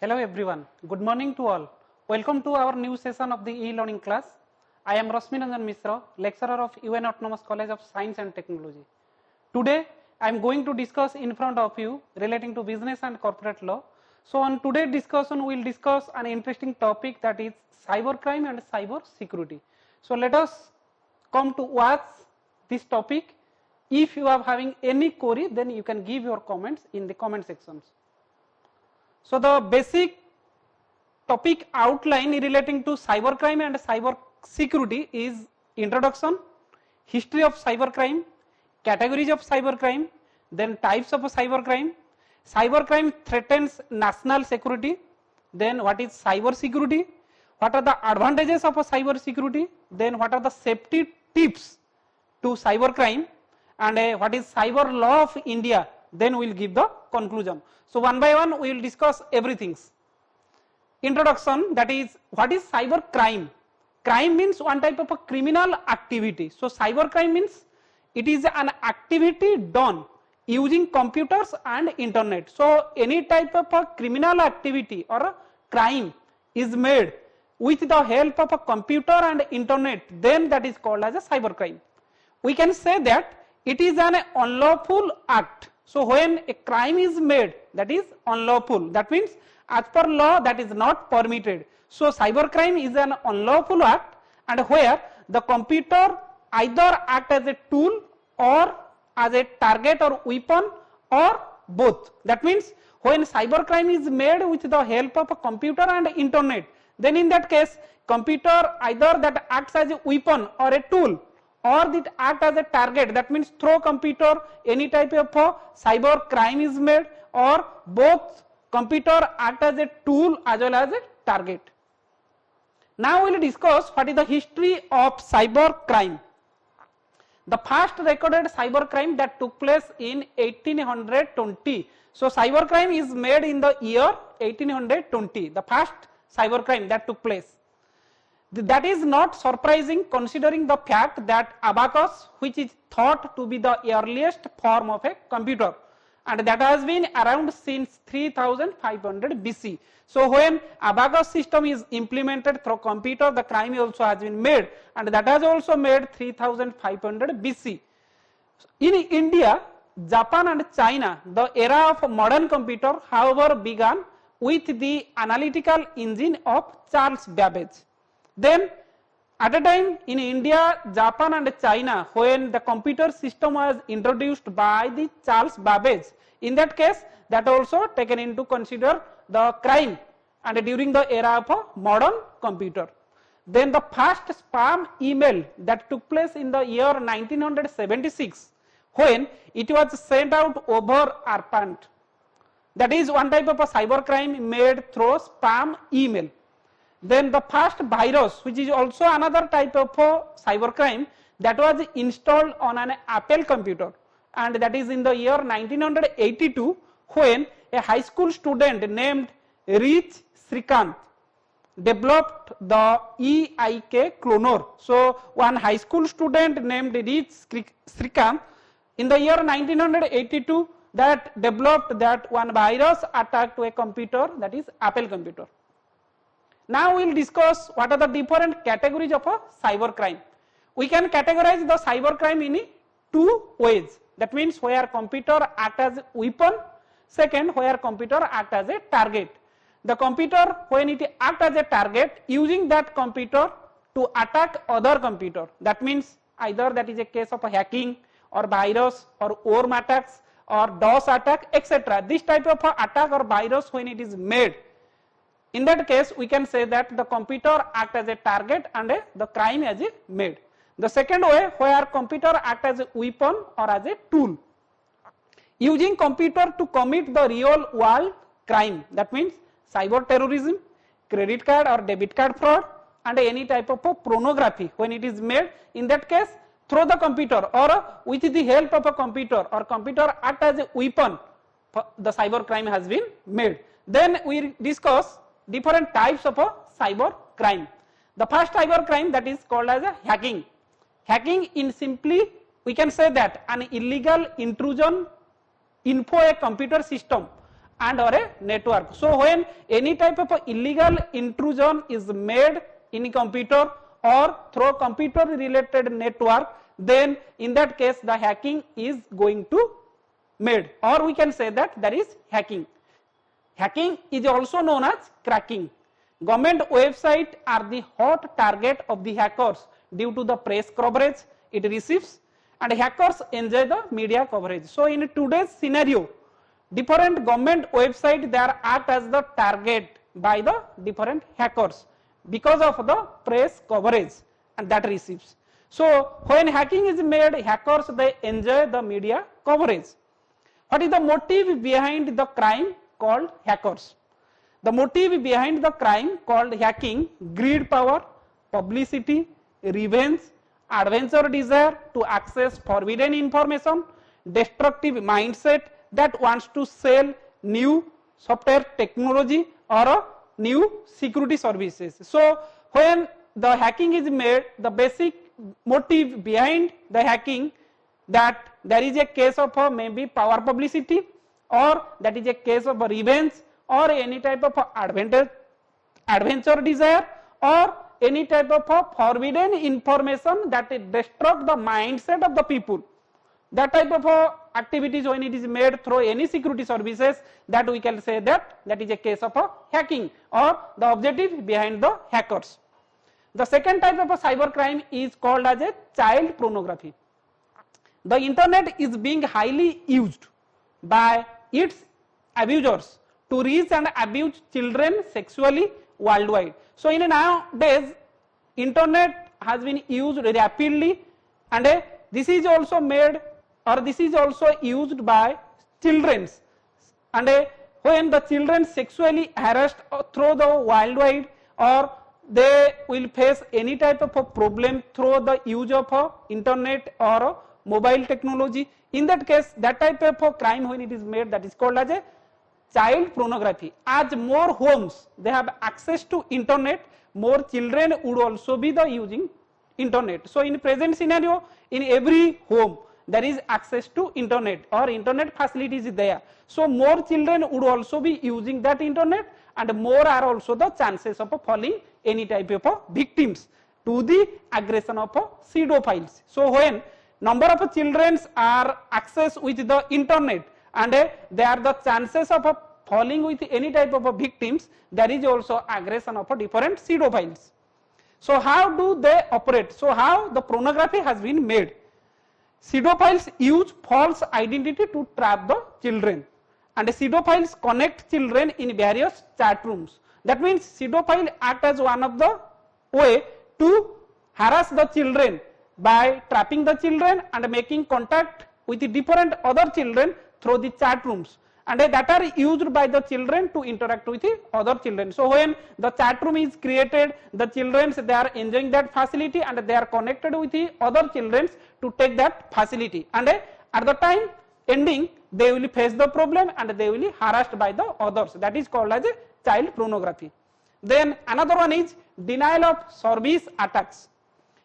Hello everyone, good morning to all. Welcome to our new session of the e-learning class. I am Rasmi Ranjan Mishra, lecturer of UN Autonomous College of Science and Technology. Today I am going to discuss in front of you relating to business and corporate law. So on today's discussion we will discuss an interesting topic, that is cybercrime and cyber security. So let us come to watch this topic. If you are having any query, then you can give your comments in the comment sections. So the basic topic outline relating to cybercrime and cyber security is introduction, history of cybercrime, categories of cybercrime, then types of cybercrime. Cybercrime threatens national security, then what is cyber security, what are the advantages of a cyber security, then what are the safety tips to cybercrime, and what is cyber law of India, then we will give the conclusion. So one by one we will discuss everything. Introduction, that is what is cyber crime. Crime means one type of a criminal activity. So cyber crime means it is an activity done using computers and internet. So any type of a criminal activity or a crime is made with the help of a computer and internet, then that is called as a cyber crime. We can say that it is an unlawful act. So when a crime is made, that is unlawful, that means as per law that is not permitted. So cybercrime is an unlawful act, and where the computer either act as a tool or as a target or weapon or both. That means when cybercrime is made with the help of a computer and internet, then in that case computer either that acts as a weapon or a tool, or that act as a target, that means through computer any type of cyber crime is made, or both computer act as a tool as well as a target. Now we will discuss what is the history of cyber crime. The first recorded cyber crime that took place in 1820. So cyber crime is made in the year 1820, the first cyber crime that took place. That is not surprising considering the fact that abacus, which is thought to be the earliest form of a computer, and that has been around since 3500 BC. So when abacus system is implemented through computer, the crime also has been made, and that has also made 3500 BC. In India, Japan and China, the era of modern computer however began with the analytical engine of Charles Babbage. Then at a time in India, Japan and China, when the computer system was introduced by the Charles Babbage, in that case that also taken into consider the crime and during the era of a modern computer. Then the first spam email that took place in the year 1976, when it was sent out over ARPANET. That is one type of a cyber crime made through spam email. Then the first virus, which is also another type of cyber crime, that was installed on an Apple computer, and that is in the year 1982, when a high school student named Rich Srikant developed the EIK cloner. So one high school student named Rich Srikant in the year 1982 that developed that one virus attack to a computer, that is Apple computer. Now we will discuss what are the different categories of a cyber crime. We can categorize the cyber crime in two ways. That means where computer act as a weapon, second where computer act as a target. The computer, when it act as a target, using that computer to attack other computer. That means either that is a case of a hacking or virus or worm attacks or DOS attack, etc. This type of attack or virus, when it is made, in that case we can say that the computer act as a target and the crime as a made. The second way, where computer act as a weapon or as a tool, using computer to commit the real world crime. That means cyber terrorism, credit card or debit card fraud, and any type of pornography, when it is made, in that case through the computer or with the help of a computer, or computer act as a weapon, the cyber crime has been made. Then we discuss different types of a cyber crime. The first cyber crime, that is called as a hacking. Hacking, in simply we can say that an illegal intrusion info a computer system and or a network. So when any type of illegal intrusion is made in a computer or through computer related network, then in that case the hacking is going to made, or we can say that there is hacking. Hacking is also known as cracking. Government websites are the hot target of the hackers due to the press coverage it receives, and hackers enjoy the media coverage. So in today's scenario, different government websites they are act as the target by the different hackers because of the press coverage and that receives. So when hacking is made, hackers they enjoy the media coverage. What is the motive behind the crime called hackers? The motive behind the crime called hacking: greed power, publicity, revenge, adventure desire to access forbidden information, destructive mindset that wants to sell new software technology or new security services. So when the hacking is made, the basic motive behind the hacking that there is a case of maybe power publicity, or that is a case of revenge, or any type of adventure desire, or any type of forbidden information that destruct the mindset of the people. That type of activities when it is made through any security services, that we can say that that is a case of hacking or the objective behind the hackers. The second type of cybercrime is called as a child pornography. The internet is being highly used by its abusers to reach and abuse children sexually worldwide. So in nowadays, internet has been used rapidly, and this is also made, or this is also used by children, and when the children sexually harassed through the worldwide, or they will face any type of problem through the use of internet or mobile technology. In that case, that type of crime when it is made, that is called as a child pornography. As more homes they have access to internet, more children would also be the using internet. So in present scenario, in every home there is access to internet or internet facilities is there. So more children would also be using that internet, and more are also the chances of falling any type of victims to the aggression of pedophiles. So when number of children are access with the internet, and there are the chances of falling with any type of victims, there is also aggression of different pedophiles. So how do they operate? So how the pornography has been made? Pedophiles use false identity to trap the children, and pedophiles connect children in various chat rooms. That means pedophile act as one of the way to harass the children by trapping the children and making contact with the different other children through the chat rooms, and that are used by the children to interact with the other children. So when the chat room is created, the children they are enjoying that facility, and they are connected with the other children to take that facility, and at the time ending they will face the problem and they will be harassed by the others. That is called as a child pornography. Then another one is denial of service attacks.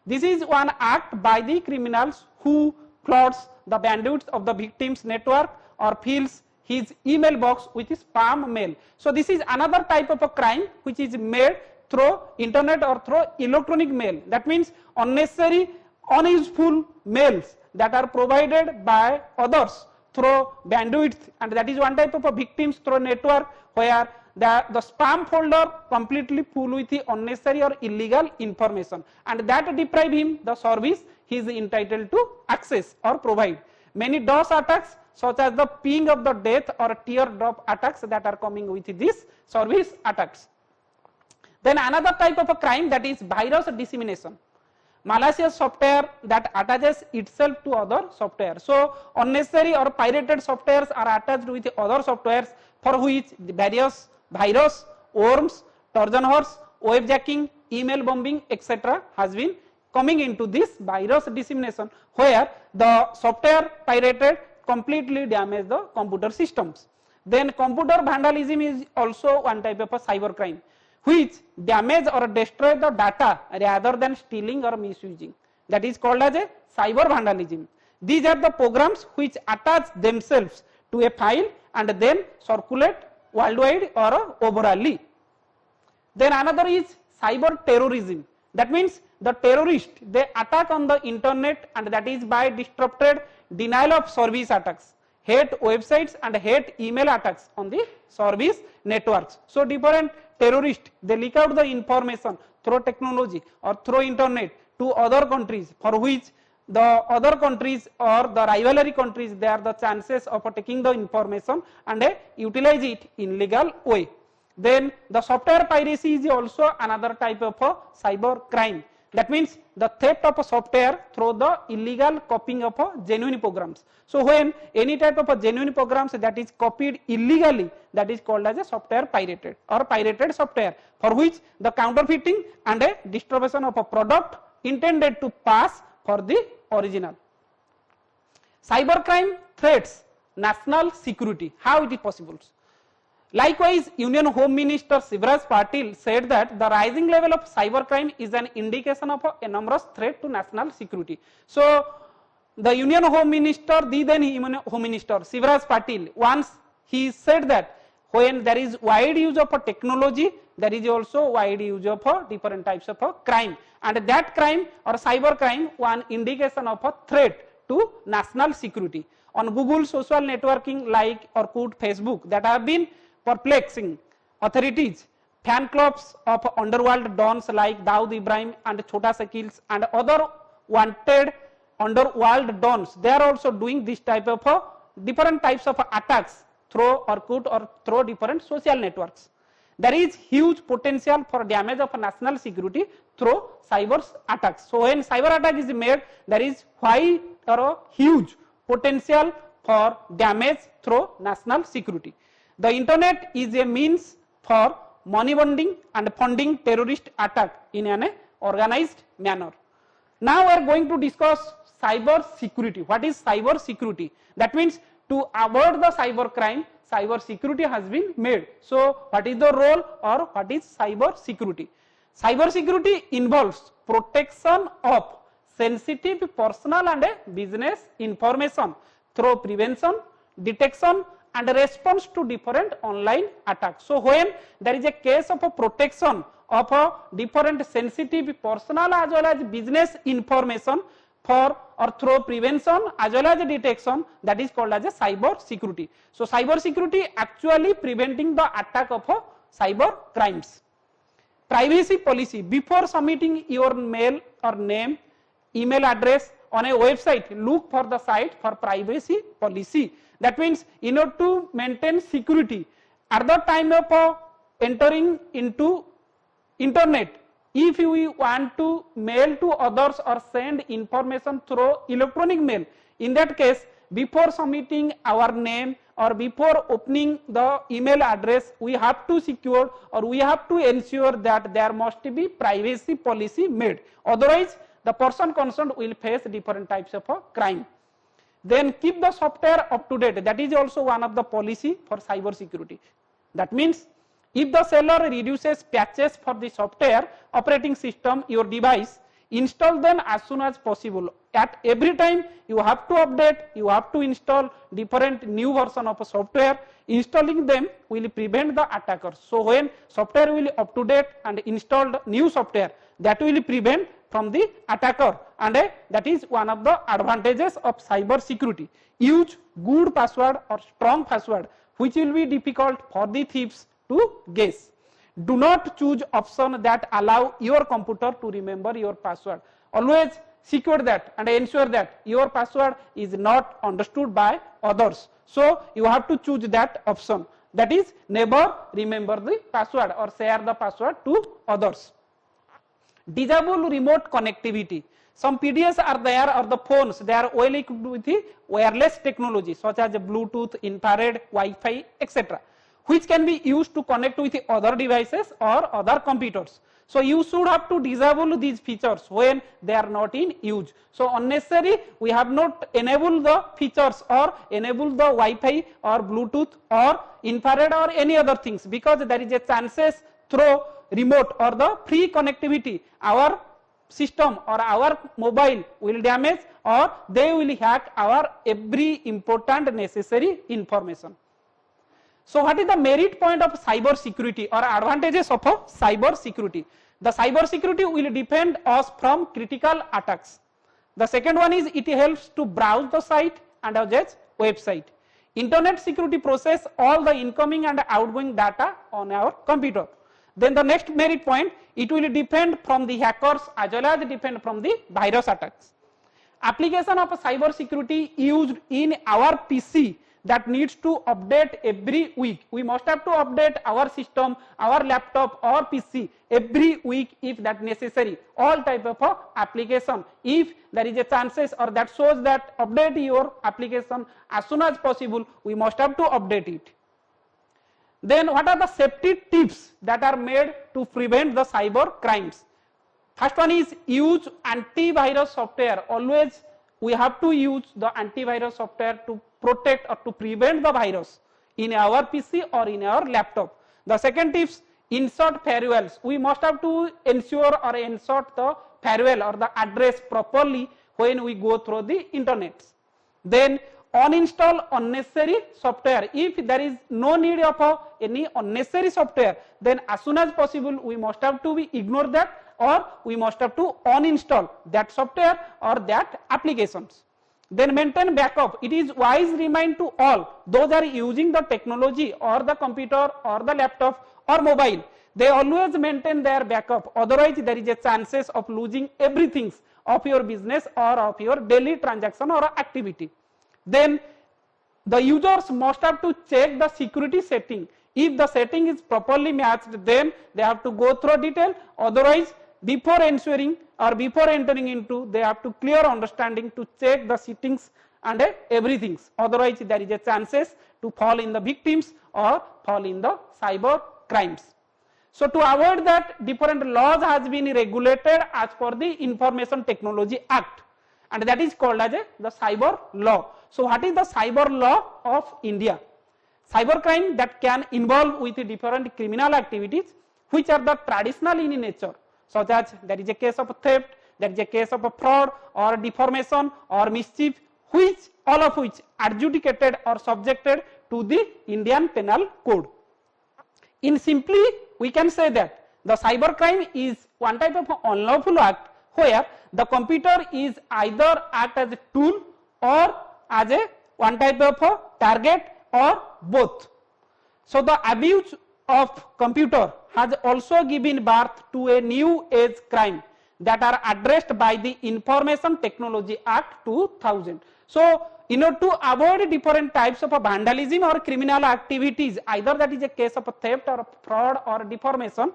This is one act by the criminals who floods the bandwidth of the victim's network or fills his email box with spam mail. So this is another type of a crime which is made through internet or through electronic mail. That means unnecessary, unuseful mails that are provided by others through bandwidth, and that is one type of a victims through network where the spam folder completely full with the unnecessary or illegal information, and that deprive him the service he is entitled to access or provide. Many DOS attacks such as the ping of the death or teardrop attacks that are coming with these service attacks. Then another type of a crime, that is virus dissemination. Malicious software that attaches itself to other software. So unnecessary or pirated softwares are attached with other softwares for which the various virus, worms, Trojan horse, webjacking, email bombing, etc. has been coming into this virus dissemination, where the software pirated completely damage the computer systems. Then computer vandalism is also one type of a cyber crime, which damage or destroy the data rather than stealing or misusing. That is called as a cyber vandalism. These are the programs which attach themselves to a file and then circulate worldwide or overally. Then another is cyber terrorism. That means the terrorist, they attack on the internet, and that is by disrupted denial of service attacks, hate websites and hate email attacks on the service networks. So different terrorists, they leak out the information through technology or through internet to other countries, for which the other countries or the rivalry countries, they are the chances of taking the information and utilize it in legal way. Then the software piracy is also another type of cyber crime. That means the theft of a software through the illegal copying of genuine programs. So when any type of a genuine programs that is copied illegally, that is called as a software pirated or pirated software, for which the counterfeiting and a distribution of a product intended to pass for the original. Cybercrime threats national security. How it is possible? Likewise, Union Home Minister Shivraj Patil said that the rising level of cybercrime is an indication of an enormous threat to national security. So, the Union Home Minister, the then Union Home Minister Shivraj Patil, once he said that when there is wide use of a technology, there is also wide use of different types of crime, and that crime or cyber crime one indication of a threat to national security. On Google social networking like Orkut, Facebook, that have been perplexing authorities. Fan clubs of underworld dons like Dawood Ibrahim and Chota Shakils and other wanted underworld dons, they are also doing this type of different types of attacks through Orkut or through different social networks. There is huge potential for damage of national security through cyber attacks. So when cyber attack is made, there is wide or a huge potential for damage through national security. The internet is a means for money laundering and funding terrorist attack in an organized manner. Now we are going to discuss cyber security. What is cyber security? That means to avoid the cyber crime, cyber security has been made. So what is the role or what is cyber security? Cyber security involves protection of sensitive personal and business information through prevention, detection and response to different online attacks. So when there is a case of a protection of a different sensitive personal as well as business information for or through prevention as well as detection, that is called as a cyber security. So cyber security actually preventing the attack of cyber crimes. Privacy policy: before submitting your mail or name, email address on a website, look for the site for privacy policy. That means in order to maintain security at the time of entering into internet, if you want to mail to others or send information through electronic mail, in that case before submitting our name or before opening the email address, we have to secure or we have to ensure that there must be privacy policy made. Otherwise the person concerned will face different types of crime. Then keep the software up to date. That is also one of the policy for cyber security. That means if the seller reduces patches for the software operating system, your device, install them as soon as possible. At every time you have to update, you have to install different new version of a software. Installing them will prevent the attackers. So when software will up to date and installed new software, that will prevent from the attacker, and that is one of the advantages of cyber security. Use good password or strong password which will be difficult for the thieves to guess. Do not choose option that allow your computer to remember your password. Always secure that and ensure that your password is not understood by others. So you have to choose that option, that is never remember the password or share the password to others. Disable remote connectivity. Some PDS are there or the phones, they are well equipped with the wireless technology such as Bluetooth, infrared, Wi-Fi, etc., which can be used to connect with other devices or other computers. So you should have to disable these features when they are not in use. So unnecessary, we have not enabled the features or enabled the Wi-Fi or Bluetooth or infrared or any other things, because there is a chances through remote or the free connectivity our system or our mobile will damage, or they will hack our every important necessary information. So what is the merit point of cyber security or advantages of cyber security? The cyber security will defend us from critical attacks. The second one is it helps to browse the site and as website. Internet security process all the incoming and outgoing data on our computer. Then the next merit point, it will defend from the hackers as well as defend from the virus attacks. Application of cyber security used in our PC that needs to update every week. We must have to update our system, our laptop or PC every week if that necessary. All type of application, if there is a chances or that shows that update your application as soon as possible, we must have to update it. Then what are the safety tips that are made to prevent the cyber crimes? First one is use antivirus software. Always we have to use the antivirus software to protect or to prevent the virus in our PC or in our laptop. The second tips, insert firewalls. We must have to ensure or insert the firewall or the address properly when we go through the internet. Then uninstall unnecessary software. If there is no need of any unnecessary software, then as soon as possible we must have to ignore that, or we must have to uninstall that software or that applications. Then maintain backup. It is wise remind to all those are using the technology or the computer or the laptop or mobile. They always maintain their backup. Otherwise, there is a chances of losing everything of your business or of your daily transaction or activity. Then the users must have to check the security setting. If the setting is properly matched, then they have to go through detail. Otherwise, before ensuring or before entering into, they have to clear understanding to check the settings and everything. Otherwise, there is a chances to fall in the victims or fall in the cyber crimes. So to avoid that, different laws has been regulated as per the Information Technology Act, and that is called as the cyber law. So what is the cyber law of India? Cybercrime that can involve with different criminal activities which are the traditional in nature, such as there is a case of theft, there is a case of fraud or deformation or mischief, which all of which adjudicated or subjected to the Indian Penal Code. In simply, we can say that the cybercrime is one type of unlawful act where the computer is either act as a tool or as a one type of target or both. So the abuse of computer has also given birth to a new age crime that are addressed by the Information Technology Act 2000. So in order to avoid different types of vandalism or criminal activities, either that is a case of theft or fraud or deformation,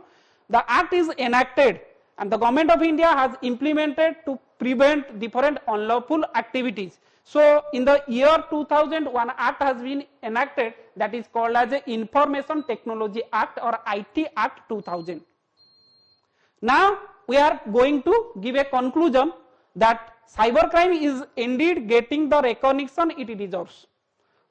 the act is enacted and the government of India has implemented to prevent different unlawful activities. So in the year 2000, one act has been enacted that is called as the Information Technology Act or IT Act 2000. Now we are going to give a conclusion that cybercrime is indeed getting the recognition it deserves,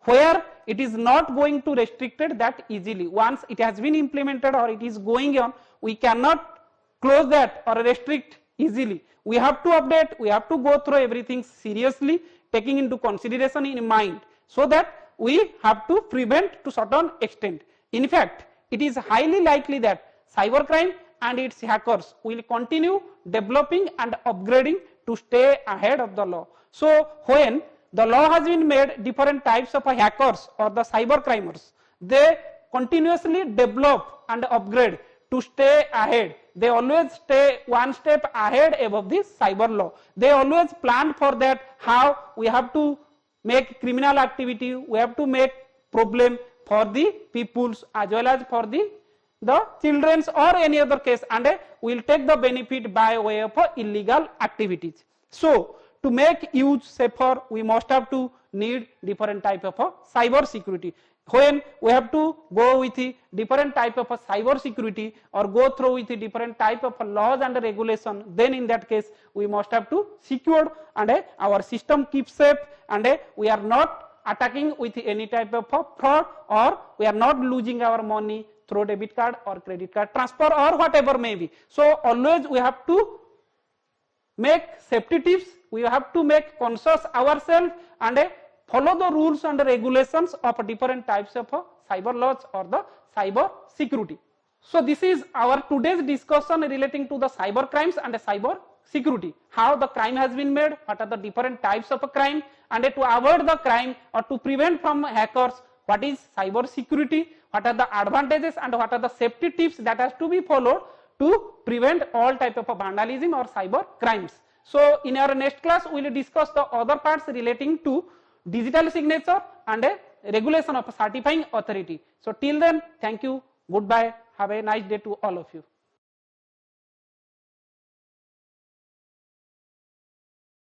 where it is not going to restricted that easily. Once it has been implemented or it is going on, we cannot close that or restrict easily. We have to update, we have to go through everything seriously, taking into consideration in mind, so that we have to prevent to certain extent. In fact, it is highly likely that cybercrime and its hackers will continue developing and upgrading to stay ahead of the law. So when the law has been made, different types of hackers or the cyber crimers, they continuously develop and upgrade to stay ahead. They always stay one step ahead above this cyber law. They always plan for that, how we have to make criminal activity, we have to make problem for the peoples as well as for the children's or any other case, and we will take the benefit by way of illegal activities. So to make use safer, we must have to need different type of cyber security. When we have to go with the different type of cyber security or go through with the different type of laws and regulation, then in that case we must have to secure and our system keeps safe, and we are not attacking with any type of fraud, or we are not losing our money through debit card or credit card transfer or whatever may be. So always we have to make safety tips, we have to make conscious ourselves and follow the rules and regulations of different types of cyber laws or the cyber security. So this is our today's discussion relating to the cyber crimes and cyber security. How the crime has been made, what are the different types of a crime, and to avoid the crime or to prevent from hackers, what is cyber security, what are the advantages and what are the safety tips that has to be followed to prevent all type of vandalism or cyber crimes. So in our next class we will discuss the other parts relating to digital signature and regulation of a certifying authority. So till then, thank you, goodbye, have a nice day to all of you.